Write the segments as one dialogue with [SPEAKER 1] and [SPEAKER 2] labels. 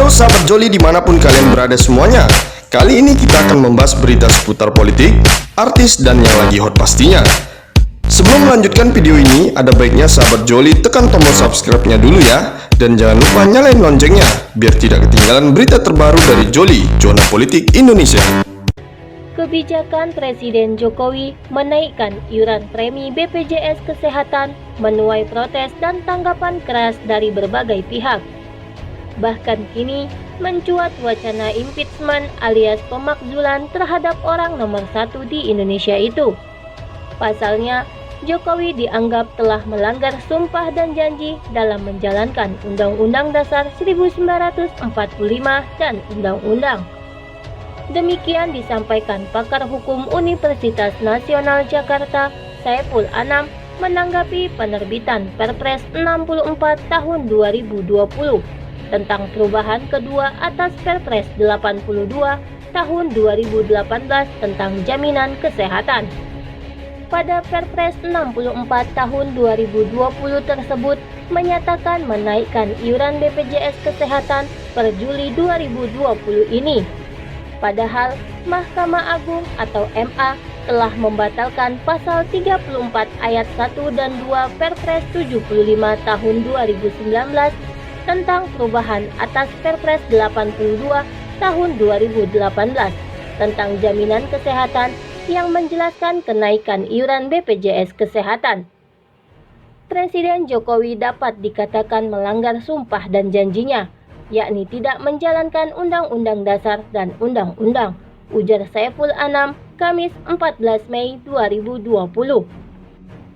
[SPEAKER 1] Halo sahabat Joli dimanapun kalian berada semuanya. Kali ini kita akan membahas berita seputar politik, artis, dan yang lagi hot pastinya. Sebelum melanjutkan video ini, ada baiknya sahabat Joli tekan tombol subscribe-nya dulu ya. Dan jangan lupa nyalain loncengnya, biar tidak ketinggalan berita terbaru dari Joli, Zona Politik Indonesia.
[SPEAKER 2] Kebijakan Presiden Jokowi menaikkan iuran premi BPJS Kesehatan menuai protes dan tanggapan keras dari berbagai pihak. Bahkan kini mencuat wacana impeachment alias pemakzulan terhadap orang nomor 1 di Indonesia itu. Pasalnya, Jokowi dianggap telah melanggar sumpah dan janji dalam menjalankan Undang-Undang Dasar 1945 dan Undang-Undang. Demikian disampaikan pakar hukum Universitas Nasional Jakarta, Saiful Anam, menanggapi penerbitan Perpres 64 tahun 2020 tentang perubahan kedua atas Perpres 82 tahun 2018 tentang jaminan kesehatan. Pada Perpres 64 tahun 2020 tersebut menyatakan menaikkan iuran BPJS Kesehatan per Juli 2020 ini. Padahal Mahkamah Agung atau MA telah membatalkan pasal 34 ayat 1 dan 2 Perpres 75 tahun 2019 tentang perubahan atas Perpres 82 tahun 2018 tentang jaminan kesehatan yang menjelaskan kenaikan iuran BPJS Kesehatan. Presiden Jokowi dapat dikatakan melanggar sumpah dan janjinya, yakni tidak menjalankan Undang-Undang Dasar dan Undang-Undang, ujar Saiful Anam, Kamis 14 Mei 2020.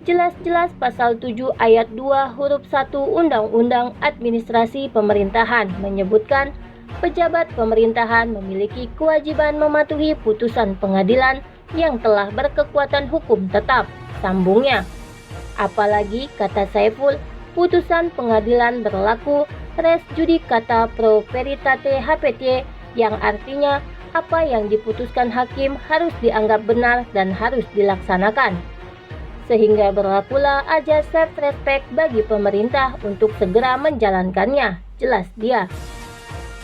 [SPEAKER 2] Jelas-jelas pasal 7 ayat 2 huruf 1 Undang-Undang Administrasi Pemerintahan menyebutkan pejabat pemerintahan memiliki kewajiban mematuhi putusan pengadilan yang telah berkekuatan hukum tetap, sambungnya. Apalagi, kata Saiful, putusan pengadilan berlaku res judicata pro veritate habetie, yang artinya apa yang diputuskan hakim harus dianggap benar dan harus dilaksanakan. Sehingga berlakulah ajas self-respect bagi pemerintah untuk segera menjalankannya, jelas dia.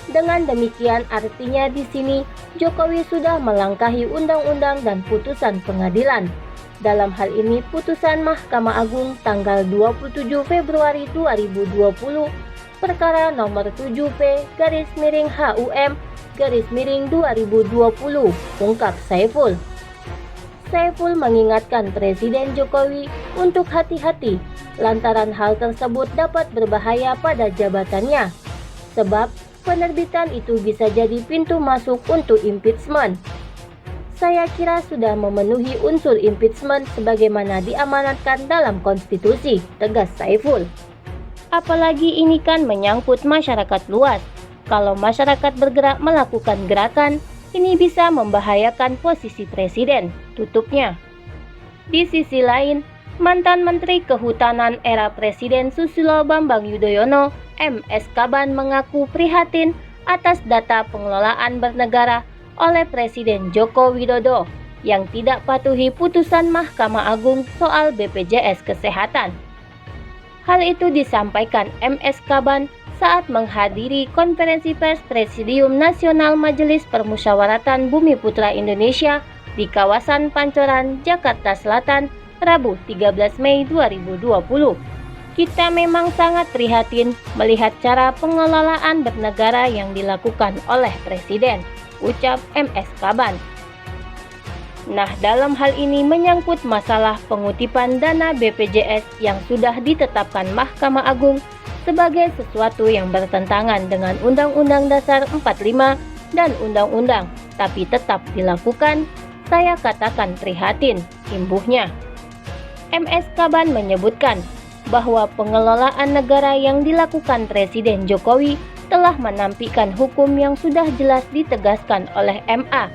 [SPEAKER 2] Dengan demikian artinya di sini Jokowi sudah melangkahi undang-undang dan putusan pengadilan. Dalam hal ini putusan Mahkamah Agung tanggal 27 Februari 2020 perkara nomor 7P/HUM/2020, ungkap Saiful. Saiful mengingatkan Presiden Jokowi untuk hati-hati lantaran hal tersebut dapat berbahaya pada jabatannya. Sebab penerbitan itu bisa jadi pintu masuk untuk impeachment. Saya kira sudah memenuhi unsur impeachment sebagaimana diamanatkan dalam konstitusi, tegas Saiful. Apalagi ini kan menyangkut masyarakat luas. Kalau masyarakat bergerak melakukan gerakan, ini bisa membahayakan posisi presiden, tutupnya. Di sisi lain, mantan Menteri Kehutanan era Presiden Susilo Bambang Yudhoyono, M.S. Kaban, mengaku prihatin atas data pengelolaan bernegara oleh Presiden Joko Widodo yang tidak patuhi putusan Mahkamah Agung soal BPJS Kesehatan. Hal itu disampaikan M.S. Kaban saat menghadiri konferensi pers Presidium Nasional Majelis Permusyawaratan Bumiputra Indonesia di kawasan Pancoran, Jakarta Selatan, Rabu 13 Mei 2020. Kita memang sangat prihatin melihat cara pengelolaan bernegara yang dilakukan oleh Presiden, ucap M.S. Kaban. Nah, dalam hal ini menyangkut masalah pengutipan dana BPJS yang sudah ditetapkan Mahkamah Agung sebagai sesuatu yang bertentangan dengan Undang-Undang Dasar 45 dan Undang-Undang, tapi tetap dilakukan, saya katakan prihatin, imbuhnya. M.S. Kaban menyebutkan bahwa pengelolaan negara yang dilakukan Presiden Jokowi telah menampilkan hukum yang sudah jelas ditegaskan oleh MA.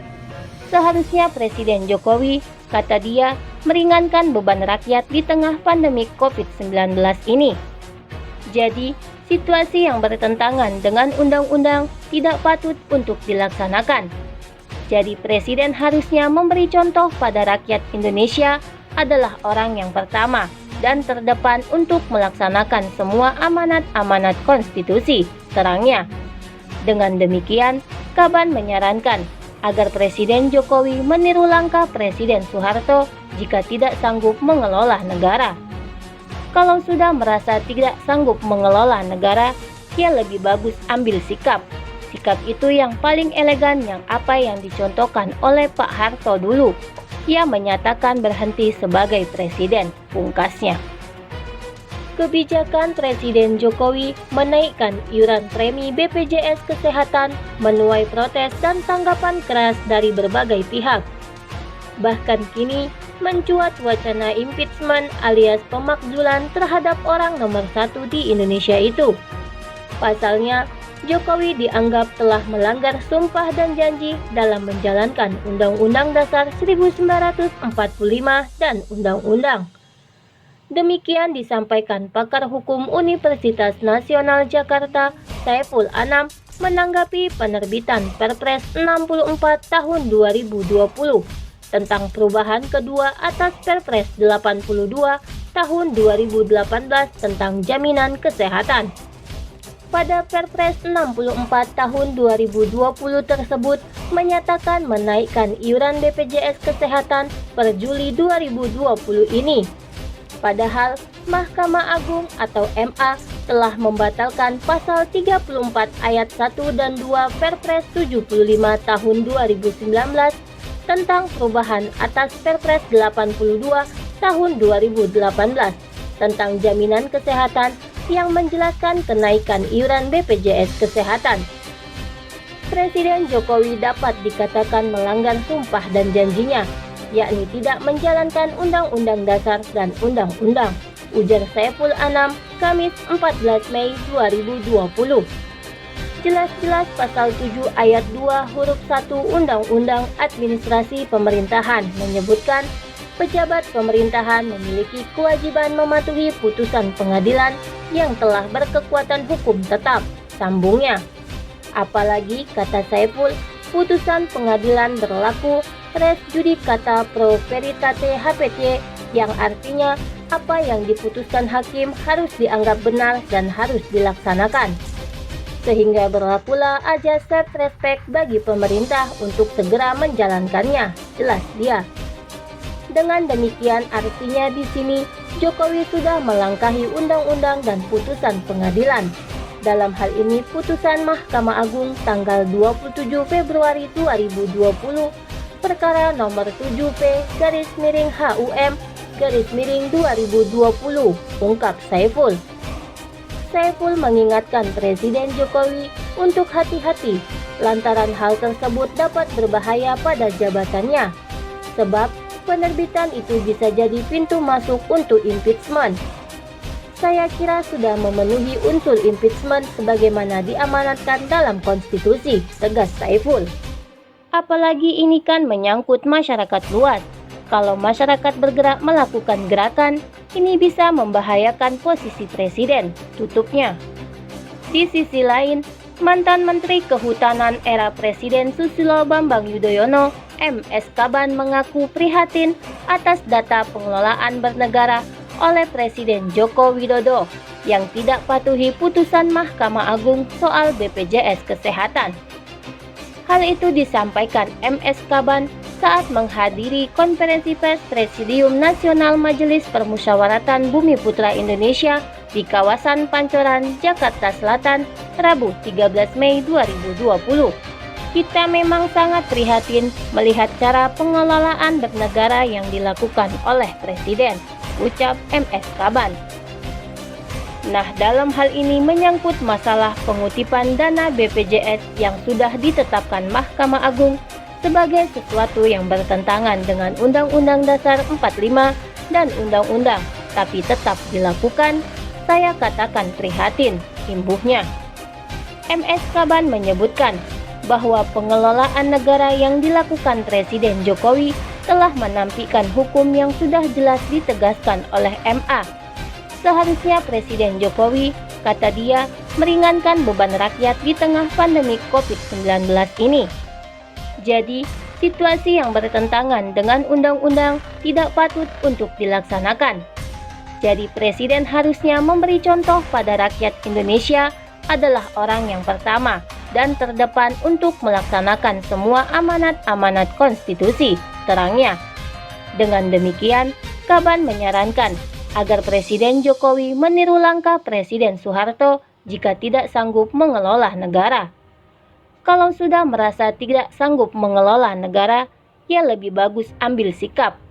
[SPEAKER 2] Seharusnya Presiden Jokowi, kata dia, meringankan beban rakyat di tengah pandemi COVID-19 ini. Jadi, situasi yang bertentangan dengan undang-undang tidak patut untuk dilaksanakan. Jadi, Presiden harusnya memberi contoh pada rakyat Indonesia adalah orang yang pertama dan terdepan untuk melaksanakan semua amanat-amanat konstitusi, terangnya. Dengan demikian, Kaban menyarankan agar Presiden Jokowi meniru langkah Presiden Soeharto jika tidak sanggup mengelola negara. Kalau sudah merasa tidak sanggup mengelola negara, ya lebih bagus ambil sikap. Sikap itu yang paling elegan yang dicontohkan oleh Pak Harto dulu. Ia menyatakan berhenti sebagai presiden, pungkasnya. Kebijakan Presiden Jokowi menaikkan iuran premi BPJS Kesehatan menuai protes dan tanggapan keras dari berbagai pihak. Bahkan kini mencuat wacana impeachment alias pemakzulan terhadap orang nomor 1 di Indonesia itu. Pasalnya, Jokowi dianggap telah melanggar sumpah dan janji dalam menjalankan Undang-Undang Dasar 1945 dan Undang-Undang. Demikian disampaikan pakar hukum Universitas Nasional Jakarta, Saiful Anam, menanggapi penerbitan Perpres 64 tahun 2020 tentang perubahan kedua atas Perpres 82 tahun 2018 tentang jaminan kesehatan. Pada Perpres 64 tahun 2020 tersebut menyatakan menaikkan iuran BPJS Kesehatan per Juli 2020 ini. Padahal Mahkamah Agung atau MA telah membatalkan pasal 34 ayat 1 dan 2 Perpres 75 tahun 2019 tentang perubahan atas Perpres 82 tahun 2018 tentang jaminan kesehatan yang menjelaskan kenaikan iuran BPJS Kesehatan. Presiden Jokowi dapat dikatakan melanggar sumpah dan janjinya, yakni tidak menjalankan Undang-Undang Dasar dan Undang-Undang, ujar Saiful Anam, Kamis 14 Mei 2020. Jelas-jelas pasal 7 ayat 2 huruf 1 Undang-Undang Administrasi Pemerintahan menyebutkan pejabat pemerintahan memiliki kewajiban mematuhi putusan pengadilan yang telah berkekuatan hukum tetap, sambungnya. Apalagi, kata Saiful, putusan pengadilan berlaku res judicata pro veritate HPT, yang artinya apa yang diputuskan hakim harus dianggap benar dan harus dilaksanakan. Sehingga berlakulah ajas respect bagi pemerintah untuk segera menjalankannya, jelas dia. Dengan demikian artinya di sini Jokowi sudah melangkahi undang-undang dan putusan pengadilan. Dalam hal ini putusan Mahkamah Agung tanggal 27 Februari 2020 perkara nomor 7P-HUM-2020, ungkap Saiful. Saiful mengingatkan Presiden Jokowi untuk hati-hati lantaran hal tersebut dapat berbahaya pada jabatannya. Sebab penerbitan itu bisa jadi pintu masuk untuk impeachment. Saya kira sudah memenuhi unsur impeachment sebagaimana diamanatkan dalam konstitusi, tegas Saiful. Apalagi ini kan menyangkut masyarakat luas. Kalau masyarakat bergerak melakukan gerakan, ini bisa membahayakan posisi presiden, tutupnya. Di sisi lain, mantan Menteri Kehutanan era Presiden Susilo Bambang Yudhoyono, MS Kaban, mengaku prihatin atas data pengelolaan bernegara oleh Presiden Joko Widodo yang tidak patuhi putusan Mahkamah Agung soal BPJS Kesehatan. Hal itu disampaikan MS Kaban saat menghadiri konferensi pers Presidium Nasional Majelis Permusyawaratan Bumi Putra Indonesia di kawasan Pancoran, Jakarta Selatan, Rabu 13 Mei 2020. Kita memang sangat prihatin melihat cara pengelolaan bernegara yang dilakukan oleh Presiden, ucap MS Kaban. Nah, dalam hal ini menyangkut masalah pengutipan dana BPJS yang sudah ditetapkan Mahkamah Agung sebagai sesuatu yang bertentangan dengan Undang-Undang Dasar 45 dan Undang-Undang, tapi tetap dilakukan, saya katakan prihatin, imbuhnya. MS Kaban menyebutkan bahwa pengelolaan negara yang dilakukan Presiden Jokowi telah menampilkan hukum yang sudah jelas ditegaskan oleh MA. Seharusnya Presiden Jokowi, kata dia, meringankan beban rakyat di tengah pandemi COVID-19 ini. Jadi, situasi yang bertentangan dengan undang-undang tidak patut untuk dilaksanakan. Jadi Presiden harusnya memberi contoh pada rakyat Indonesia adalah orang yang pertama dan terdepan untuk melaksanakan semua amanat-amanat konstitusi, terangnya. Dengan demikian, Kaban menyarankan agar Presiden Jokowi meniru langkah Presiden Soeharto jika tidak sanggup mengelola negara. Kalau sudah merasa tidak sanggup mengelola negara, ya lebih bagus ambil sikap